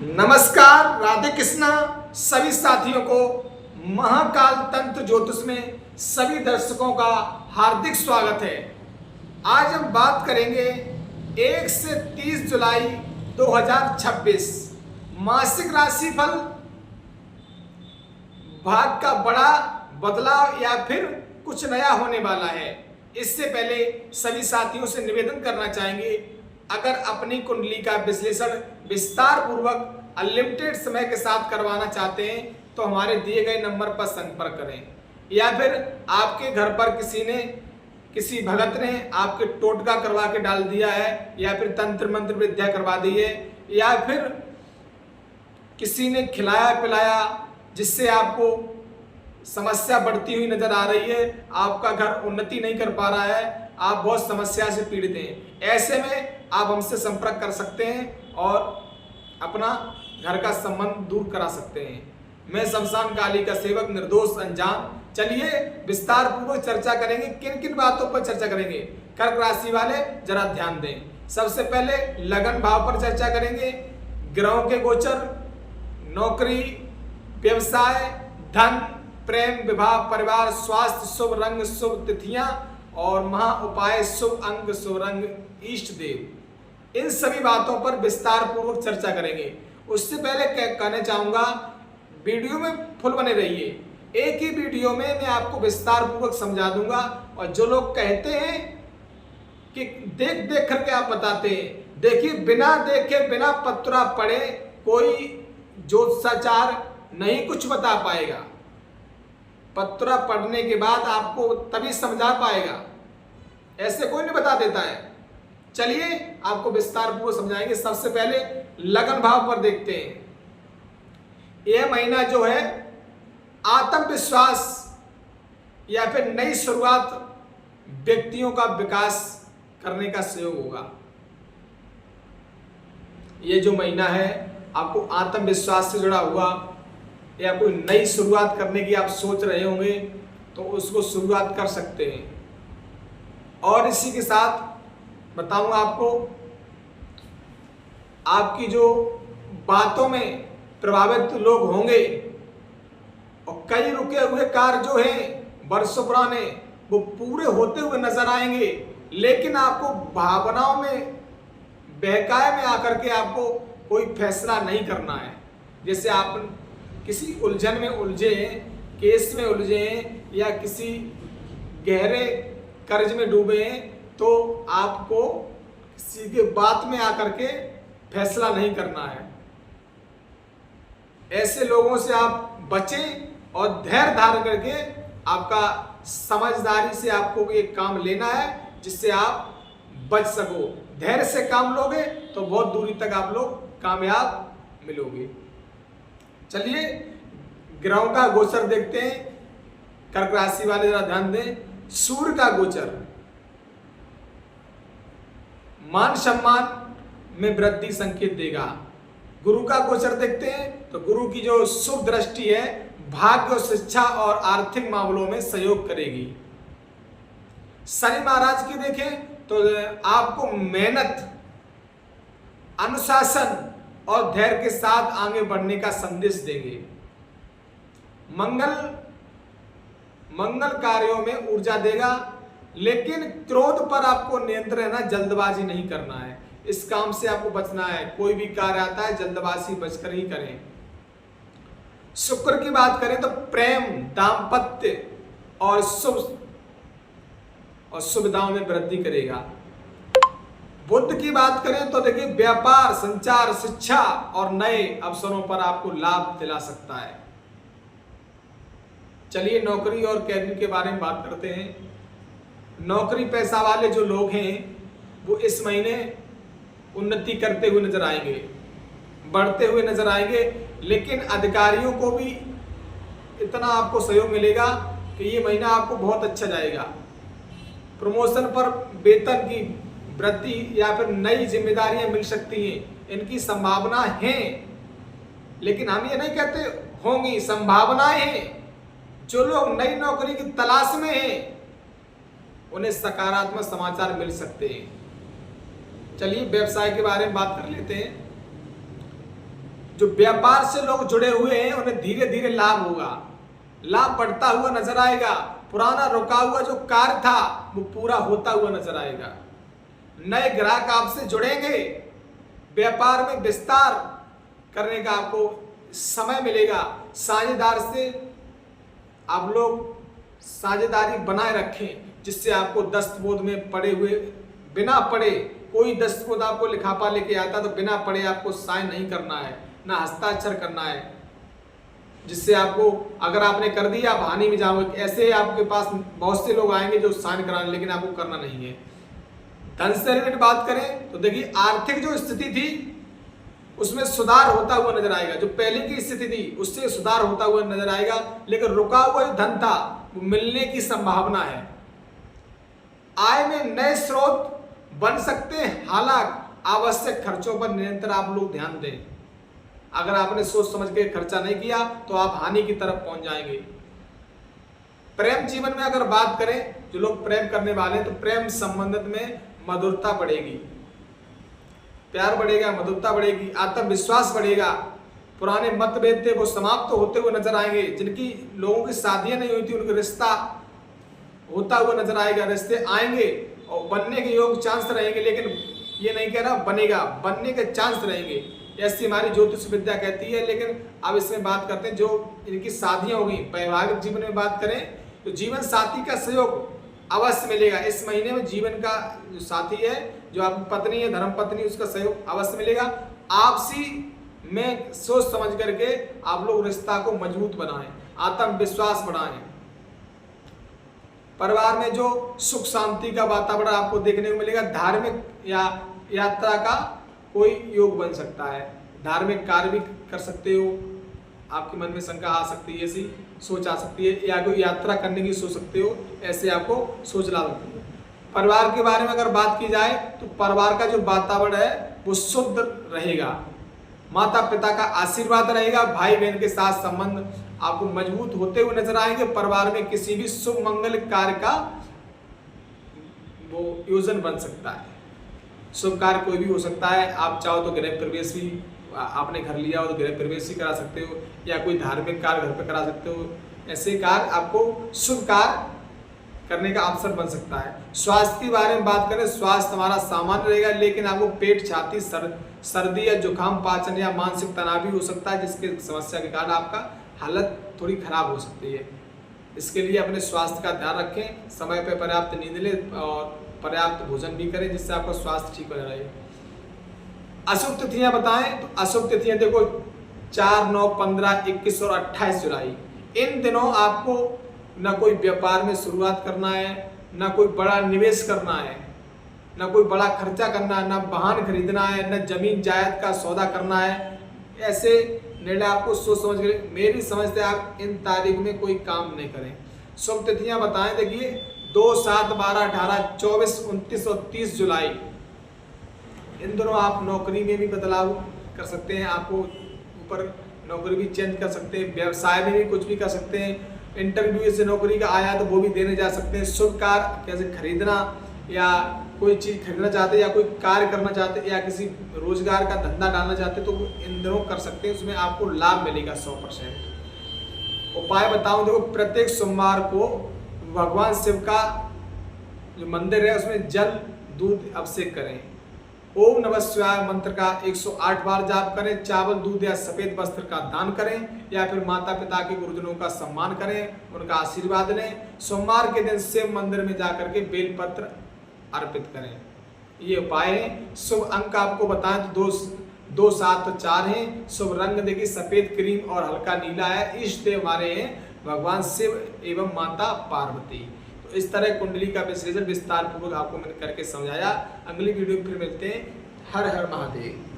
नमस्कार, राधे कृष्णा सभी साथियों को। महाकाल तंत्र ज्योतिष में सभी दर्शकों का हार्दिक स्वागत है। आज हम बात करेंगे 1 से 30 जुलाई 2026 मासिक राशिफल, भाग का बड़ा बदलाव या फिर कुछ नया होने वाला है। इससे पहले सभी साथियों से निवेदन करना चाहेंगे, अगर अपनी कुंडली का विश्लेषण विस्तार पूर्वक अनलिमिटेड समय के साथ करवाना चाहते हैं तो हमारे दिए गए नंबर पर संपर्क करें, या फिर आपके घर पर किसी भगत ने आपके टोटका करवा के डाल दिया है, या फिर तंत्र मंत्र विद्या करवा दी है, या फिर किसी ने खिलाया पिलाया जिससे आपको समस्या बढ़ती हुई नजर आ रही है, आपका घर उन्नति नहीं कर पा रहा है, आप बहुत समस्या से पीड़ित हैं। ऐसे में आप हमसे संपर्क कर सकते हैं और अपना घर का संबंध दूर करा सकते हैं। मैं शमशान काली का सेवक, निर्दोष अनजान। चलिए विस्तार पूर्वक चर्चा करेंगे। किन किन बातों पर चर्चा करेंगे, कर्क राशि वाले जरा ध्यान दें। सबसे पहले लगन भाव पर चर्चा करेंगे। ग्रहों के गोचर, नौकरी, व्यवसाय, धन, प्रेम, विवाह, परिवार, स्वास्थ्य, शुभ रंग, शुभ तिथियां और महा उपाय, शुभ अंग, शुभ रंग, इष्ट देव, इन सभी बातों पर विस्तार पूर्वक चर्चा करेंगे। उससे पहले कहना चाहूंगा, वीडियो में फुल बने रहिए। एक ही वीडियो में मैं आपको विस्तार पूर्वक समझा दूंगा। और जो लोग कहते हैं कि देख देख करके आप बताते हैं, देखिए बिना देखे बिना पत्रा पढ़े कोई ज्योतिषाचार नहीं कुछ बता पाएगा। पत्रा पढ़ने के बाद आपको तभी समझा पाएगा, ऐसे कोई नहीं बता देता है। चलिए आपको विस्तार पूर्वक समझाएंगे। सबसे पहले लगन भाव पर देखते हैं। यह महीना जो है आत्मविश्वास या फिर नई शुरुआत, व्यक्तियों का विकास करने का सहयोग होगा। यह जो महीना है आपको आत्मविश्वास से जुड़ा हुआ, या कोई नई शुरुआत करने की आप सोच रहे होंगे तो उसको शुरुआत कर सकते हैं। और इसी के साथ बताऊंगा आपको, आपकी जो बातों में प्रभावित लोग होंगे और कई रुके हुए कार्य जो हैं वर्षों पुराने, वो पूरे होते हुए नजर आएंगे। लेकिन आपको भावनाओं में, बहकाए में आकर के आपको कोई फैसला नहीं करना है। जैसे आप किसी उलझन में उलझे, केस में उलझे या किसी गहरे कर्ज में डूबे हैं, तो आपको किसी के बात में आकर के फैसला नहीं करना है। ऐसे लोगों से आप बचें और धैर्य धारण करके आपका समझदारी से आपको ये काम लेना है जिससे आप बच सको। धैर्य से काम लोगे तो बहुत दूरी तक आप लोग कामयाब मिलोगे। चलिए ग्रहों का गोचर देखते हैं। कर्क राशि वाले जरा ध्यान दें। सूर्य का गोचर मान सम्मान में वृद्धि संकेत देगा। गुरु का गोचर देखते हैं तो गुरु की जो शुभ दृष्टि है भाग्य और शिक्षा और आर्थिक मामलों में सहयोग करेगी। शनि महाराज की देखें तो आपको मेहनत, अनुशासन और धैर्य के साथ आगे बढ़ने का संदेश देंगे। मंगल कार्यों में ऊर्जा देगा, लेकिन क्रोध पर आपको नियंत्रण रहना, जल्दबाजी नहीं करना है। इस काम से आपको बचना है। कोई भी कार्य आता है जल्दबाजी बचकर ही करें। शुक्र की बात करें तो प्रेम, दाम्पत्य और सुविधाओं में वृद्धि करेगा। बुध की बात करें तो देखिए व्यापार, संचार, शिक्षा और नए अवसरों पर आपको लाभ दिला सकता है। चलिए नौकरी और कैरियर के बारे में बात करते हैं। नौकरी पेशा वाले जो लोग हैं वो इस महीने उन्नति करते हुए नजर आएंगे, बढ़ते हुए नजर आएंगे। लेकिन अधिकारियों को भी इतना आपको सहयोग मिलेगा कि ये महीना आपको बहुत अच्छा जाएगा। प्रमोशन पर, वेतन की वृद्धि या फिर नई जिम्मेदारियां मिल सकती हैं, इनकी संभावना है। लेकिन हम ये नहीं कहते होंगी, संभावनाएं हैं। जो लोग नई नौकरी की तलाश में हैं उन्हें सकारात्मक समाचार मिल सकते हैं। चलिए व्यवसाय के बारे में बात कर लेते हैं। जो व्यापार से लोग जुड़े हुए हैं उन्हें धीरे धीरे लाभ होगा, लाभ बढ़ता हुआ नजर आएगा। पुराना रुका हुआ जो कार्य था वो पूरा होता हुआ नजर आएगा। नए ग्राहक आपसे जुड़ेंगे, व्यापार में विस्तार करने का आपको समय मिलेगा। साझेदार से आप लोग साझेदारी बनाए रखें, जिससे आपको दस्तबोध में पड़े हुए बिना पढ़े, कोई दस्तबोध आपको लिखापा लेके आता तो बिना पढ़े आपको साइन नहीं करना है, ना हस्ताक्षर करना है, जिससे आपको अगर आपने कर दिया आप हानि में जाओगे। ऐसे आपके पास बहुत से लोग आएंगे जो साइन कराने, लेकिन आपको करना नहीं है। धन से रिलेटेड बात करें तो देखिए आर्थिक जो स्थिति थी उसमें सुधार होता हुआ नजर आएगा। जो पहले की स्थिति थी उससे सुधार होता हुआ नजर आएगा, लेकिन रुका हुआ जो धन था वो मिलने की संभावना है। आय में नए स्रोत बन सकते हैं, हालांकि आवश्यक खर्चों पर निरंतर आप लोग ध्यान दें। अगर आपने सोच समझ के खर्चा नहीं किया तो आप हानि की तरफ पहुंच जाएंगे। प्रेम जीवन में अगर बात करें, जो लोग प्रेम करने वाले हैं तो प्रेम संबंध में मधुरता बढ़ेगी, प्यार बढ़ेगा, मधुरता बढ़ेगी, आत्मविश्वास बढ़ेगा। पुराने मतभेद थे वो समाप्त होते हुए नजर आएंगे। जिनकी लोगों की शादियां नहीं हुई थी उनका रिश्ता होता हुआ नजर आएगा, रिश्ते आएंगे और बनने के योग चांस रहेंगे। लेकिन ये नहीं कह रहा बनेगा, बनने के चांस रहेंगे, ऐसी हमारी ज्योतिष विद्या कहती है। लेकिन अब इसमें बात करते हैं जो इनकी शादियां हो गई। वैवाहिक जीवन में बात करें तो जीवन साथी का सहयोग अवश्य मिलेगा। इस महीने में जीवन का जो साथी है, जो आपकी पत्नी है, धर्म पत्नी, उसका सहयोग अवश्य मिलेगा। आपसी में सोच समझ करके आप लोग रिश्ता को मजबूत बनाएं, आत्मविश्वास बढ़ाएं। परिवार में जो सुख शांति का वातावरण आपको देखने को मिलेगा। धार्मिक या यात्रा का कोई योग बन सकता है, धार्मिक कार्य भी कर सकते हो। आपके मन में शंका आ सकती है, ऐसी सोच आ सकती है, या कोई यात्रा करने की सोच सकते हो, ऐसे आपको सोच ला सकती है। परिवार के बारे में अगर बात की जाए तो परिवार का जो वातावरण है वो शुद्ध रहेगा, माता पिता का आशीर्वाद रहेगा, भाई बहन के साथ संबंध आपको मजबूत होते हुए नजर आएंगे। परिवार में किसी भी शुभ मंगल कार्य का वो योजन बन सकता है, शुभ कार्य कोई भी हो सकता है। आप चाहो तो गृह प्रवेश भी, आपने घर लिया हो तो गृह प्रवेश भी करा सकते हो, या कोई धार्मिक कार्य घर पे करा सकते हो। ऐसे कार्य आपको शुभ कार्य करने का अवसर बन सकता है। स्वास्थ्य के बारे में बात करें, स्वास्थ्य हमारा सामान्य रहेगा, लेकिन आपको पेट, छाती, सर्दी या जुकाम, पाचन या मानसिक तनाव भी हो सकता है, जिसके समस्या के कारण आपका हालत थोड़ी खराब हो सकती है। इसके लिए अपने स्वास्थ्य का ध्यान रखें, समय पर पर्याप्त नींद लें और पर्याप्त भोजन भी करें, जिससे आपका स्वास्थ्य ठीक हो रहे। अशुभ तिथियां बताएं तो अशुभ तिथियां देखो 4, 9, 15, 21 और 28 जुलाई। इन दिनों आपको न कोई व्यापार में शुरुआत करना है, न कोई बड़ा निवेश करना है, न कोई बड़ा खर्चा करना है, न वाहन खरीदना है, न जमीन जायदाद का सौदा करना है। ऐसे निर्णय आपको सोच समझ कर, मेरी समझ से आप इन तारीख में कोई काम नहीं करें। शुभ तिथियां बताएं देखिए 2, 7, 12, 18, 24, 29 और 30 जुलाई। इन दोनों आप नौकरी में भी बदलाव कर सकते हैं, आपको ऊपर नौकरी भी चेंज कर सकते हैं, व्यवसाय में भी कुछ भी कर सकते हैं। इंटरव्यू से नौकरी का आया तो वो भी देने जा सकते हैं। शुभ कार्य कैसे खरीदना या कोई चीज़ खरीदना चाहते हैं, या कोई कार्य करना चाहते हैं, या किसी रोजगार का धंधा डालना चाहते हैं तो इन दिनों कर सकते हैं, उसमें आपको लाभ मिलेगा 100%। उपाय बताऊं देखो, प्रत्येक सोमवार को भगवान शिव का जो मंदिर है उसमें जल दूध अभिषेक करें। ओम नमः शिवाय मंत्र का 108 बार जाप करें। चावल, दूध या सफेद वस्त्र का दान करें, या फिर माता पिता के गुरुजनों का सम्मान करें, उनका आशीर्वाद लें। सोमवार के दिन शिव मंदिर में जाकर के बेलपत्र अर्पित करें। ये उपाय है। शुभ अंक आपको बताएं तो 2, 7 और 4 हैं। शुभ रंग देखिए सफेद, क्रीम और हल्का नीला है। इष्ट देव हमारे हैं भगवान शिव एवं माता पार्वती। तो इस तरह कुंडली का विश्लेषण विस्तार पूर्वक आपको मैंने करके समझाया। अगली वीडियो में फिर मिलते हैं। हर हर महादेव।